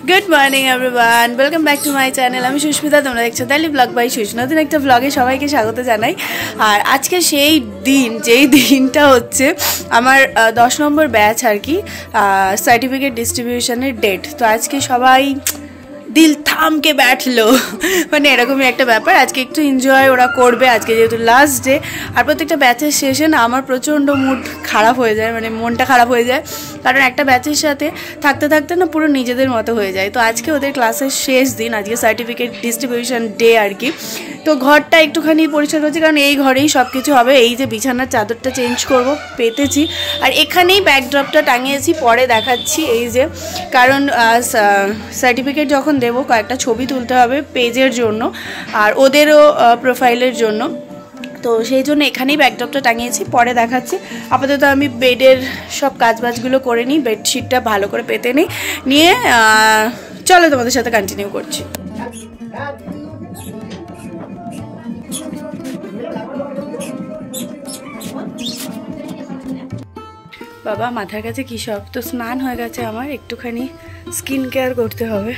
Good morning everyone welcome back to my channel আমি সুস্মিতা তোমরা দেখছো দালি ব্লগ বাই সুস্মিতা নতুন একটা ব্লগে সবাইকে স্বাগত জানাই। আর আজকে সেই দিন যেই দিনটা হচ্ছে আমার 10 নম্বর ব্যাচ আর কি সার্টিফিকেট ডিস্ট্রিবিউশনের ডেট। তো আজকে সবাই দিল থাম के बैठलो মানে এরকমই একটা ব্যাপার। আজকে একটু এনজয় ওরা করবে আজকে যেহেতু লাস্ট ডে। আর প্রত্যেকটা ব্যাচের শেষে না আমার প্রচণ্ড মুড খারাপ হয়ে যায়, মানে মনটা খারাপ হয়ে যায়, কারণ একটা ব্যাচের সাথে থাকতে থাকতে না পুরো নিজেদের মতো হয়ে যায়। তো আজকে ওদের ক্লাসের শেষ দিন, আজকে সার্টিফিকেট ডিস্ট্রিবিউশন ডে আর কি। তো ঘরটা একটুখানি পরিষ্কার করছি, কারণ এই ঘরেই সব কিছু হবে। এই যে বিছানার চাদরটা চেঞ্জ করব পেতেছি, আর এখানেই ব্যাকড্রপটা টাঙিয়েছি, পরে দেখাচ্ছি। এই যে কারণ সার্টিফিকেট যখন দেবো কয়েকটা ছবি তুলতে হবে পেজের জন্য আর ওদেরও প্রোফাইলের জন্য, তো সেই জন্য এখানেই ব্যাকড্রপটা টাঙিয়েছি, পরে দেখাচ্ছি। আপাতত আমি বেডের সব কাজবাজগুলো করে নিই, বেডশিটটা ভালো করে পেতে নিয়ে চলো তোমাদের সাথে কন্টিনিউ করছি। বাবা মাথার কাছে কী সব, তো স্নান হয়ে গেছে আমার, একটুখানি স্কিন কেয়ার করতে হবে।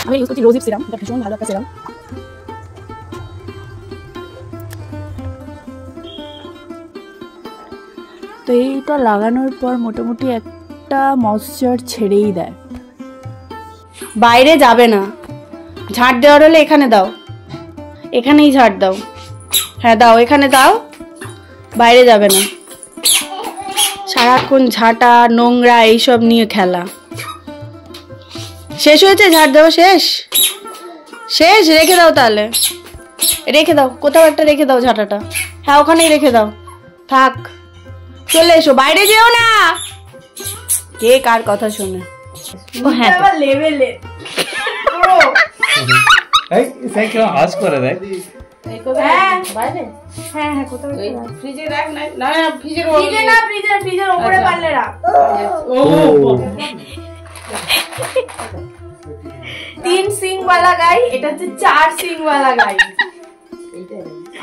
আমি ইউজ করছি রোজিপ সিরাম, এটা ভীষণ ভালো একটা সিরাম। তো এইটা লাগানোর পর মোটামুটি একটা ময়েশ্চার ছেড়েই দেয়। বাইরে যাবে না, ঝাঁট দেওয়ার হলে এখানে দাও, এখানেই ঝাঁট দাও, হ্যাঁ দাও, এখানে দাও, বাইরে যাবে না। সারাক্ষণ ঝাঁটা নোংরা এইসব নিয়ে খেলা। শেষ হয়েছে ঝাঁট দেওয়া? শেষ শেষ, রেখে দাও তাহলে, রেখে দাও, কোথাও একটা রেখে দাও ঝাঁটাটা, হ্যাঁ ওখানেই রেখে দাও, থাক, চলে এসো, বাইরে যেও না। কে কার কথা শোনে? ও হ্যাঁ লেভেলে এই সেই কেউ আজ করে দেয়। হ্যাঁ বাইরে, হ্যাঁ হ্যাঁ কোথাও ফ্রিজে রাখ, না না ফ্রিজের না, ফ্রিজের উপরে পারলে রাখ। ও 3 সিং वाला গাই, এটা হচ্ছে 4 সিং वाला গাই।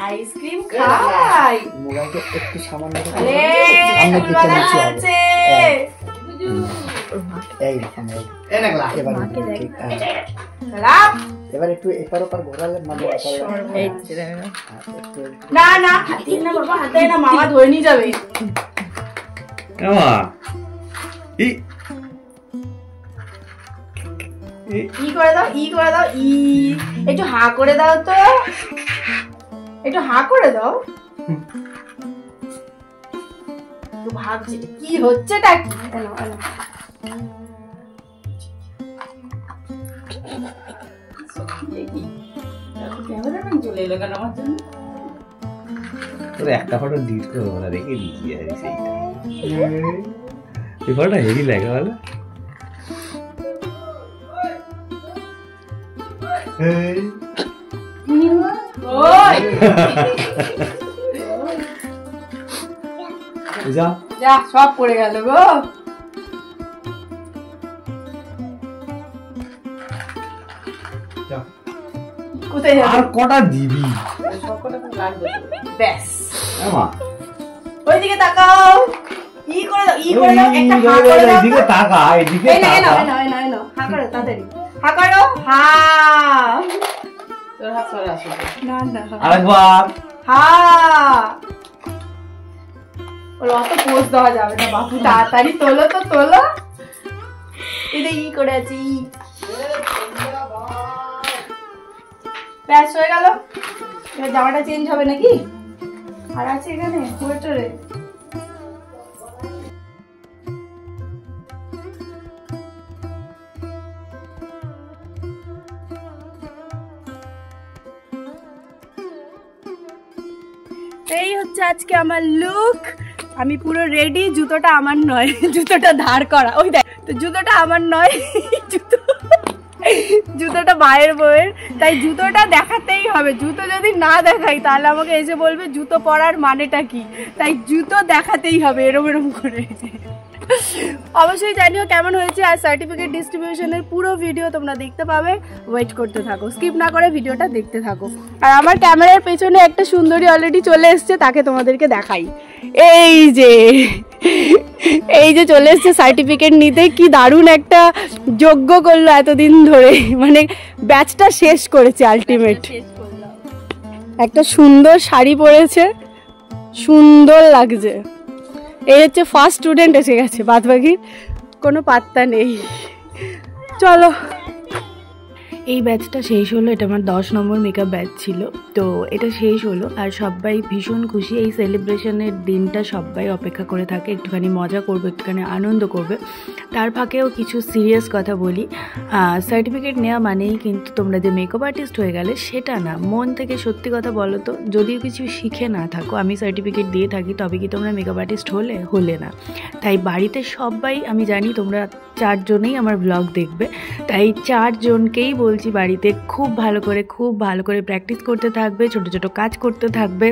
আইসক্রিম খাই, মোবাইলটা একটু সামান্য আরে ফুলওয়ালা আছে এই এনেগলা এবার খারাপ, এবার একটু এপার ওপার ঘোরালে মানে এই না না হাতে না বাবা, হাতে না, মামা ধরে নিয়ে যাবে। মামা ই করে দাও, ই করে দাও, ই একটু হা করে দাও, তো একটু হা করে দাও। তো ভাবছি কি হচ্ছেটা কি, এলো এলো চলে এলো কেন আমার জন্য? তোর একটা ফটো ডিলিট করবো না, রেখে দিচ্ছি আর সেইটা। এই ফটোটা হেভি লাগে বলো। যা সব পড়ে গেল গো। কোথায় যাবে? আর কটা দিবি? ব্যাস মামা ওইদিকে তাকাও, ই করে দাও, ই করে দাও, একটা হা করে দাও। এদিকে তাকা, এদিকে এই না এই না তাকা। এই না এই না এই না, হা করো তাড়াতাড়ি, হা করো, হা, তোর হাত সরে আসো, না না আরেকবার হা। ওর অত পোজ দেওয়া যাবে না বাপু, তাড়াতাড়ি তোলো তো তোলো। এটা ই করে আছি, ব্যাস হয়ে গেল। এবার জামাটা চেঞ্জ হবে নাকি? আর আছে এখানে ওয়েটারে। এই হচ্ছে আজকে আমার লুক, আমি পুরো রেডি। জুতোটা আমার নয়, জুতোটা ধার করা, ওই দেখ, তো জুতোটা আমার নয়, জুতোটা মায়ের বউয়ের, তাই জুতোটা দেখাতেই হবে। জুতো যদি না দেখাই তাহলে আমাকে এসে বলবে জুতো পরার মানেটা কি, তাই জুতো দেখাতেই হবে এরম এরম করে। অবশ্যই জানিও কেমন হয়েছে। আর সার্টিফিকেট ডিস্ট্রিবিউশনের পুরো ভিডিও তোমরা দেখতে পাবে, ওয়েট করতে থাকো, স্কিপ না করে ভিডিওটা দেখতে থাকো। আর আমার ক্যামেরার পেছনে একটা সুন্দরী অলরেডি চলে এসছে, তাকে তোমাদেরকে দেখাই। এই যে এই যে চলে এসছে সার্টিফিকেট নিতে, কি দারুণ একটা যোগ্য করলো এতদিন ধরে, মানে ব্যাচটা শেষ করেছে আলটিমেট। একটা সুন্দর শাড়ি পরেছে, সুন্দর লাগছে। এই হচ্ছে ফার্স্ট স্টুডেন্ট এসে গেছে, বাদ বাকি কোনো পাত্তা নেই। চলো, এই ব্যাচটা শেষ হলো। এটা আমার 10 নম্বর মেকআপ ব্যাচ ছিল, তো এটা শেষ হলো। আর সবাই ভীষণ খুশি। এই সেলিব্রেশনের দিনটা সবাই অপেক্ষা করে থাকে, একটুখানি মজা করবে, একটুখানি আনন্দ করবে। তার ফাঁকেও কিছু সিরিয়াস কথা বলি। সার্টিফিকেট নেওয়া মানেই কিন্তু তোমরা যে মেকআপ আর্টিস্ট হয়ে গেলে সেটা না। মন থেকে সত্যি কথা বলো তো, যদিও কিছু শিখে না থাকো, আমি সার্টিফিকেট দিয়ে থাকি, তবে কি তোমরা মেকআপ আর্টিস্ট হলে না। তাই বাড়িতে সবাই, আমি জানি তোমরা 4 জনেই আমার ব্লগ দেখবে, তাই 4 জনকেই বলছি বাড়িতে খুব ভালো করে প্র্যাকটিস করতে থাকবে, ছোট ছোট কাজ করতে থাকবে।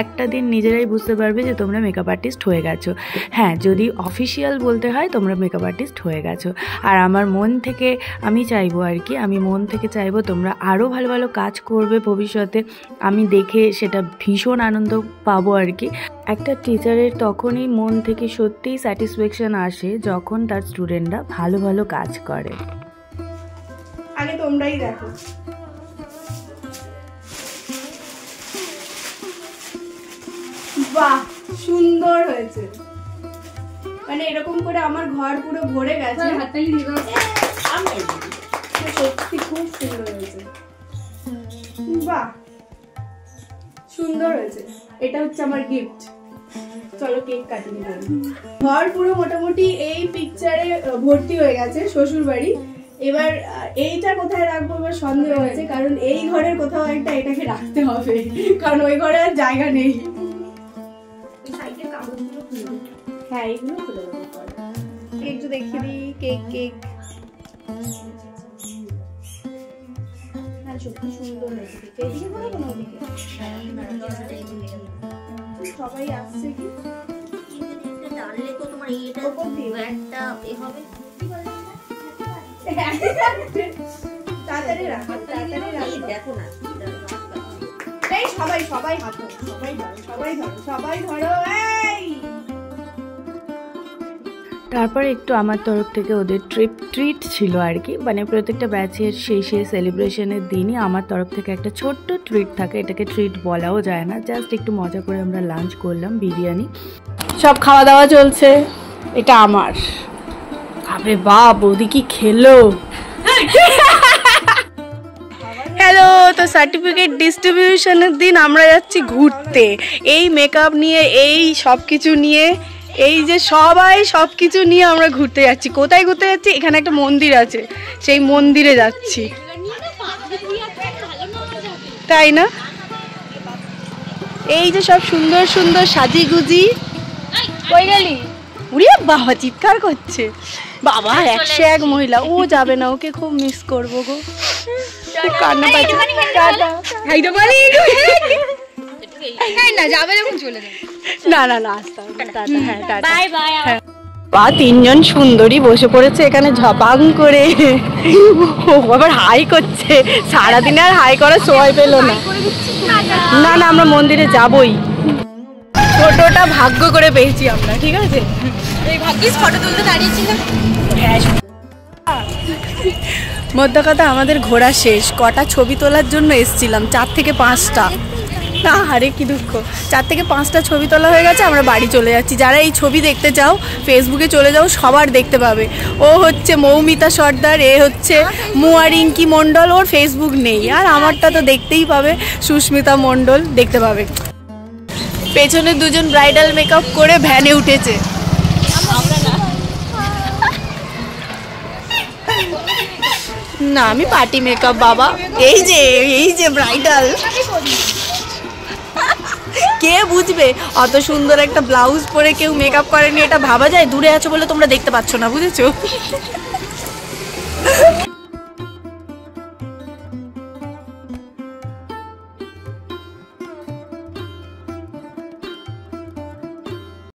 একটা দিন নিজেরাই বুঝতে পারবে যে তোমরা মেকআপ আর্টিস্ট হয়ে গেছো। হ্যাঁ, যদি অফিসিয়াল বলতে হয় তোমরা মেকআপ আর্টিস্ট হয়ে গেছো। আর আমার মন থেকে আমি চাইবো আর কি, আমি মন থেকে চাইবো তোমরা আরও ভালো ভালো কাজ করবে ভবিষ্যতে। আমি দেখে সেটা ভীষণ আনন্দ পাবো আর কি। একটা টিচারের তখনই মন থেকে সত্যিই স্যাটিসফ্যাকশন আসে যখন তার স্টুডেন্টরা ভালো ভালো কাজ করে। আগে তোমরাই দেখো। বাহ, সুন্দর হয়েছে। মানে এরকম করে আমার ঘর পুরো ভরে গেছে। সত্যি খুব সুন্দর হয়েছে। বাহ, সুন্দর হয়েছে। এটা হচ্ছে আমার গিফট। চলো কেক কাটিয়ে দেব। ঘর পুরো মোটামুটি এই পিকচারে ভর্তি হয়ে গেছে, শ্বশুর বাড়ি। এবার এইটা কোথায় রাখবো এবার সন্দেহ হয়েছে, কারণ এই ঘরের কোথাও একটা এটাকে রাখতে হবে, কারণ ওই ঘরে আর জায়গা নেই। হ্যাঁ, এইগুলো খুলে দেবো। একটু দেখিয়ে দিই। কেক হ্যাঁ, সত্যি সুন্দর হয়েছে। এইদিকে বলো কোনো দিকে সবাই আসছে কি জানলে তো তোমার এইটা একটা এ হবে। তাড়াতাড়ি রাখো, দেখো না। এই সবাই হাত ধরো, সবাই ধরো। তারপরে একটু আমার তরফ থেকে ওদের ট্রিট ছিল আর কি, মানে প্রত্যেকটা ব্যাচের শেষে সেলিব্রেশনের দিনই আমার তরফ থেকে একটা ছোট্ট ট্রিট থাকে। এটাকে ট্রিট বলাও যায় না, জাস্ট একটু মজা করে আমরা লাঞ্চ করলাম, বিরিয়ানি। সব খাওয়া দাওয়া চলছে। এটা আমার। আরে বাহ, বৌদি কি খেলো। হ্যালো, তো সার্টিফিকেট ডিস্ট্রিবিউশনের দিন আমরা যাচ্ছি ঘুরতে। এই মেকআপ নিয়ে, এই সব কিছু নিয়ে, এই যে সবাই সব কিছু নিয়ে আমরা ঘুরতে যাচ্ছি। কোথায় ঘুরতে যাচ্ছি? এখানে একটা মন্দির আছে, সেই মন্দিরে যাচ্ছি, তাই না? এই যে সব সুন্দর সুন্দর সাজিগুজি। কই গেলি? উড়িয়া বাবা চিৎকার করছে। বাবা 101 মহিলা, ও যাবে না, ওকে খুব মিস করবো গো, কান্না পাচ্ছে। না আসতে হবে। 3 জন সুন্দরী বসে পড়েছে এখানে ঝপাং করে। আবার হাই করছে, সারাদিন আর হাই করার সময় পেল না। আমরা মন্দিরে যাবই। ফটোটা ভাগ্য করে পেয়েছি আমরা, ঠিক আছে? ভাগ্যিস ফটো তুলতে দাঁড়িয়েছিলাম। মধ্য কথা, আমাদের ঘোরা শেষ। কটা ছবি তোলার জন্য এসছিলাম, 4 থেকে 5টা। না, আরে কি দুঃখ, 4 থেকে 5টা ছবি তোলা হয়ে গেছে। আমরা বাড়ি চলে যাচ্ছি। যারা এই ছবি দেখতে চাও ফেসবুকে চলে যাও, সবার দেখতে পাবে। ও হচ্ছে মৌমিতা সর্দার, এ হচ্ছে মুয়া রিঙ্কি মণ্ডল। ওর ফেসবুক নেই, আর আমারটা তো দেখতেই পাবে, সুস্মিতা মণ্ডল, দেখতে পাবে। পেছনে 2 জন ব্রাইডাল মেকআপ করে ভ্যানে উঠেছে। না, আমি পার্টি মেকআপ বাবা। এই যে ব্রাইডাল। কে বুঝবে? অত সুন্দর একটা ব্লাউজ পরে কেউ মেকআপ করেনি, এটা ভাবা যায়? দূরে আছো বলে তোমরা দেখতে পাচ্ছ না, বুঝেছো?